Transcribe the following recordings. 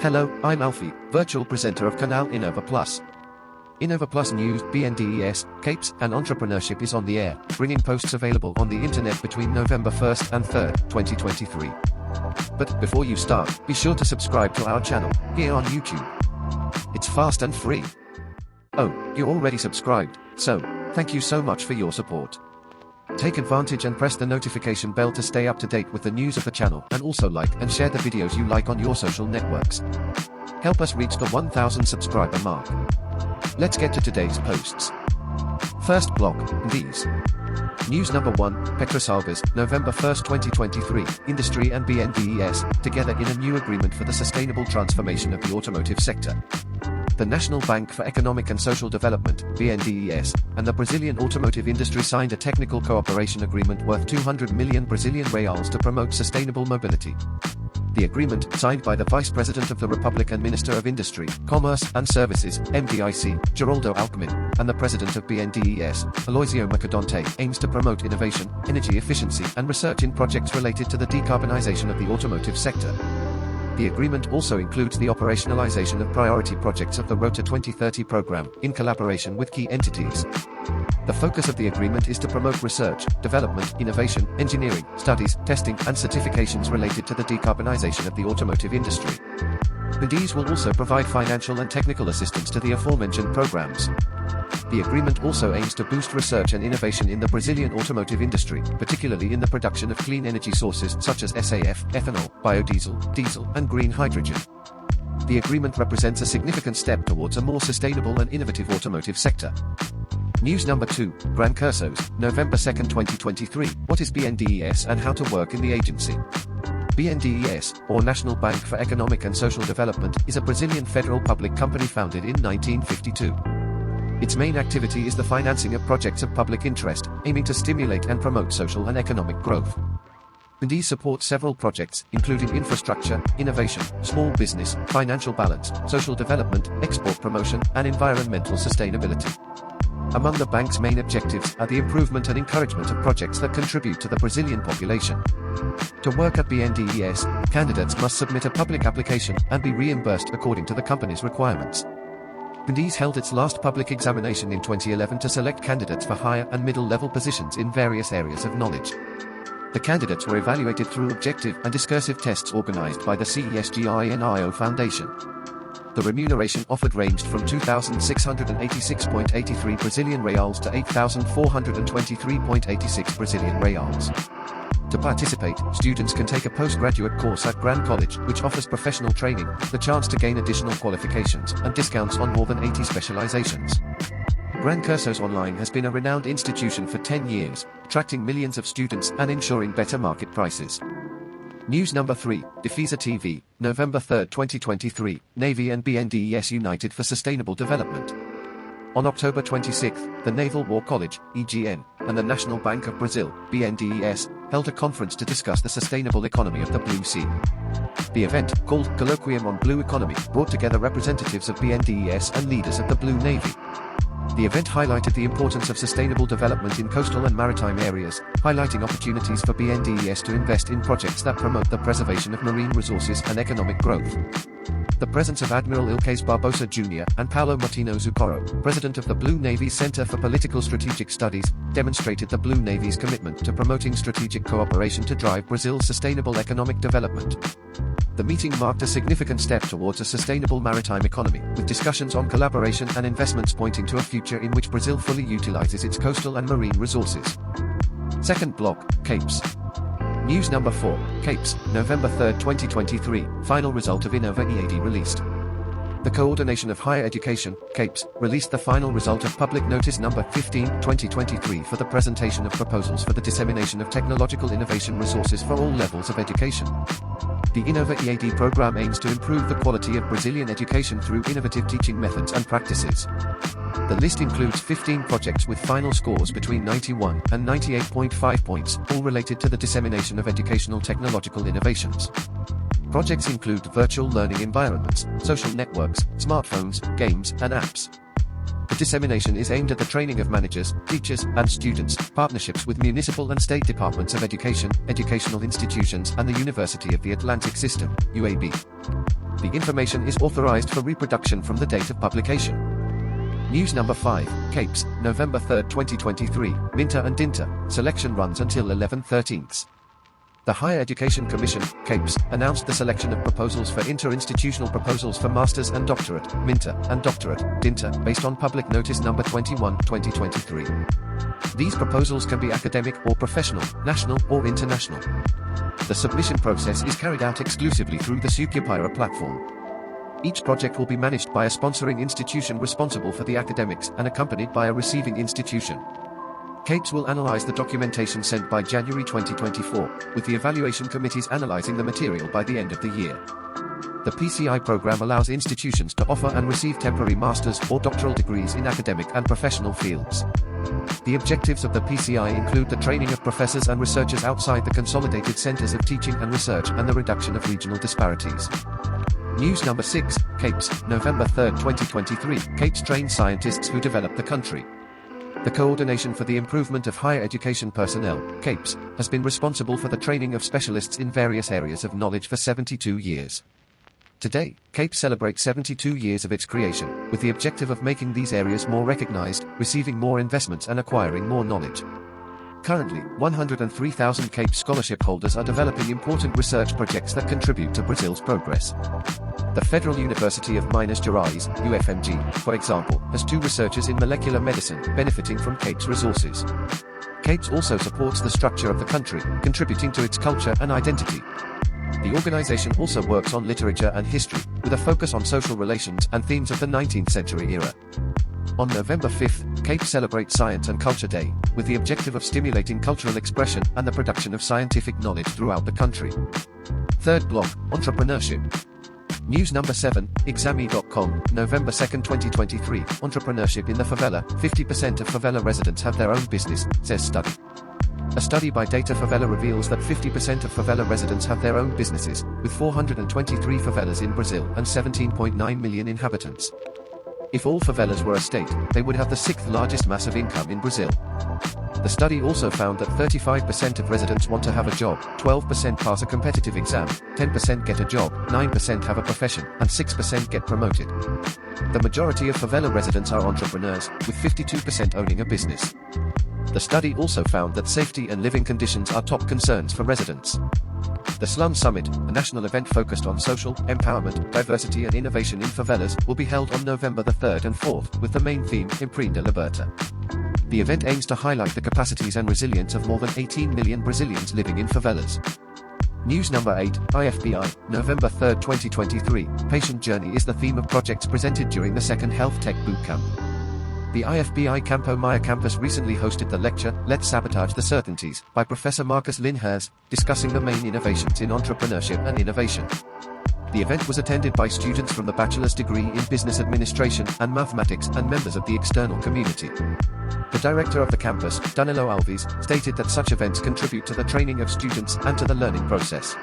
Hello, I'm Alfie, virtual presenter of Canal Inova Plus. Inova Plus News, BNDES, Capes, and Entrepreneurship is on the air, bringing posts available on the internet between November 1st and 3rd, 2023. But before you start, be sure to subscribe to our channel, here on YouTube. It's fast and free. Oh, you're already subscribed, so thank you so much for your support. Take advantage and press the notification bell to stay up to date with the news of the channel, and also like and share the videos you like on your social networks. Help us reach the 1000 subscriber mark. Let's get to today's posts. First block, these. News number 1, Petrosalgas, November 1st, 2023, Industry and BNDES, together in a new agreement for the sustainable transformation of the automotive sector. The National Bank for Economic and Social Development, BNDES, and the Brazilian automotive industry signed a technical cooperation agreement worth 200 million Brazilian reals to promote sustainable mobility. The agreement, signed by the Vice President of the Republic and Minister of Industry, Commerce and Services, MDIC, Geraldo Alckmin, and the President of BNDES, Aloysio Mercadante, aims to promote innovation, energy efficiency, and research in projects related to the decarbonization of the automotive sector. The agreement also includes the operationalization of priority projects of the Rota 2030 program, in collaboration with key entities. The focus of the agreement is to promote research, development, innovation, engineering, studies, testing, and certifications related to the decarbonization of the automotive industry. BNDES will also provide financial and technical assistance to the aforementioned programs. The agreement also aims to boost research and innovation in the Brazilian automotive industry, particularly in the production of clean energy sources such as SAF, ethanol, biodiesel, diesel, and green hydrogen. The agreement represents a significant step towards a more sustainable and innovative automotive sector. News number 2, Gran Cursos, November 2nd, 2023, what is BNDES and how to work in the agency? BNDES, or National Bank for Economic and Social Development, is a Brazilian federal public company founded in 1952. Its main activity is the financing of projects of public interest, aiming to stimulate and promote social and economic growth. BNDES supports several projects, including infrastructure, innovation, small business, financial balance, social development, export promotion, and environmental sustainability. Among the bank's main objectives are the improvement and encouragement of projects that contribute to the Brazilian population. To work at BNDES, candidates must submit a public application and be reimbursed according to the company's requirements. BNDES held its last public examination in 2011 to select candidates for higher and middle-level positions in various areas of knowledge. The candidates were evaluated through objective and discursive tests organized by the CESGINIO Foundation. The remuneration offered ranged from 2,686.83 Brazilian reals to 8,423.86 Brazilian reals. To participate, students can take a postgraduate course at Gran College, which offers professional training, the chance to gain additional qualifications, and discounts on more than 80 specializations. Gran Cursos Online has been a renowned institution for 10 years, attracting millions of students and ensuring better market prices. News number 3, Defesa TV, November 3rd, 2023, Navy and BNDES united for sustainable development. On October 26th, the Naval War College, EGN, and the National Bank of Brazil, BNDES, held a conference to discuss the sustainable economy of the Blue Sea. The event, called Colloquium on Blue Economy, brought together representatives of BNDES and leaders of the Blue Navy. The event highlighted the importance of sustainable development in coastal and maritime areas, highlighting opportunities for BNDES to invest in projects that promote the preservation of marine resources and economic growth. The presence of Admiral Ilques Barbosa Jr. and Paulo Martino Zucoro, president of the Blue Navy Center for Political Strategic Studies, demonstrated the Blue Navy's commitment to promoting strategic cooperation to drive Brazil's sustainable economic development. The meeting marked a significant step towards a sustainable maritime economy, with discussions on collaboration and investments pointing to a future in which Brazil fully utilizes its coastal and marine resources. Second block, Capes. News number 4, Capes, November 3rd, 2023, final result of Inova EAD released. The Coordination of Higher Education, CAPES, released the final result of Public Notice Number 15, 2023 for the presentation of proposals for the dissemination of technological innovation resources for all levels of education. The Inova EAD program aims to improve the quality of Brazilian education through innovative teaching methods and practices. The list includes 15 projects with final scores between 91 and 98.5 points, all related to the dissemination of educational technological innovations. Projects include virtual learning environments, social networks, smartphones, games, and apps. The dissemination is aimed at the training of managers, teachers, and students, partnerships with municipal and state departments of education, educational institutions, and the University of the Atlantic System, UAB. The information is authorized for reproduction from the date of publication. News number 5, CAPES, November 3, 2023, Minter and Dinter, selection runs until 11/13. The Higher Education Commission, CAPES, announced the selection of proposals for inter-institutional proposals for Masters and Doctorate, Minter, and Doctorate, Dinter, based on Public Notice number 21, 2023. These proposals can be academic or professional, national or international. The submission process is carried out exclusively through the Supupira platform. Each project will be managed by a sponsoring institution responsible for the academics and accompanied by a receiving institution. CAPES will analyze the documentation sent by January 2024, with the evaluation committees analyzing the material by the end of the year. The PCI program allows institutions to offer and receive temporary master's or doctoral degrees in academic and professional fields. The objectives of the PCI include the training of professors and researchers outside the consolidated centers of teaching and research and the reduction of regional disparities. News number 6, CAPES, November 3, 2023, CAPES trains scientists who develop the country. The Coordination for the Improvement of Higher Education Personnel, CAPES, has been responsible for the training of specialists in various areas of knowledge for 72 years. Today, CAPES celebrates 72 years of its creation, with the objective of making these areas more recognized, receiving more investments and acquiring more knowledge. Currently, 103,000 CAPES scholarship holders are developing important research projects that contribute to Brazil's progress. The Federal University of Minas Gerais, UFMG, for example, has 2 researchers in molecular medicine, benefiting from CAPES resources. CAPES also supports the structure of the country, contributing to its culture and identity. The organization also works on literature and history, with a focus on social relations and themes of the 19th century era. On November 5, CAPES celebrates Science and Culture Day, with the objective of stimulating cultural expression and the production of scientific knowledge throughout the country. Third block, Entrepreneurship. News number 7, Exame.com, November 2, 2023, Entrepreneurship in the Favela, 50% of favela residents have their own business, says study. A study by Data Favela reveals that 50% of favela residents have their own businesses, with 423 favelas in Brazil and 17.9 million inhabitants. If all favelas were a state, they would have the 6th largest mass of income in Brazil. The study also found that 35% of residents want to have a job, 12% pass a competitive exam, 10% get a job, 9% have a profession, and 6% get promoted. The majority of favela residents are entrepreneurs, with 52% owning a business. The study also found that safety and living conditions are top concerns for residents. The Slum Summit, a national event focused on social empowerment, diversity and innovation in favelas, will be held on November the 3rd and 4th, with the main theme, Empreenda Liberta. The event aims to highlight the capacities and resilience of more than 18 million Brazilians living in favelas. News number 8, IFBI, November 3, 2023, Patient Journey is the theme of projects presented during the 2nd Health Tech Bootcamp. The IFBI Campo Maya campus recently hosted the lecture, Let's Sabotage the Certainties, by Professor Marcus Linhares, discussing the main innovations in entrepreneurship and innovation. The event was attended by students from the bachelor's degree in business administration and mathematics and members of the external community. The director of the campus, Danilo Alves, stated that such events contribute to the training of students and to the learning process.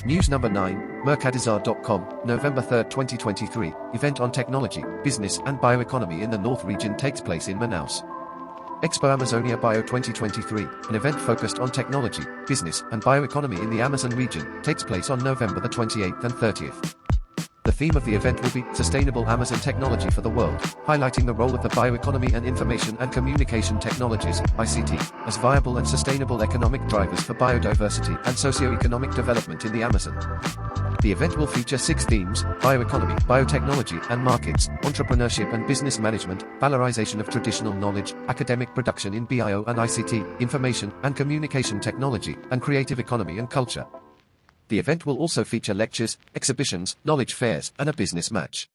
News number 9, Mercadizar.com, November 3, 2023, event on technology, business and bioeconomy in the North region takes place in Manaus. Expo Amazonia Bio 2023, an event focused on technology, business and bioeconomy in the Amazon region, takes place on November the 28th and 30th. The theme of the event will be Sustainable Amazon Technology for the World, highlighting the role of the bioeconomy and information and communication technologies, ICT, as viable and sustainable economic drivers for biodiversity and socio-economic development in the Amazon. The event will feature 6 themes: bioeconomy, biotechnology and markets, entrepreneurship and business management, valorization of traditional knowledge, academic production in bio and ICT, information and communication technology, and creative economy and culture. The event will also feature lectures, exhibitions, knowledge fairs, and a business match.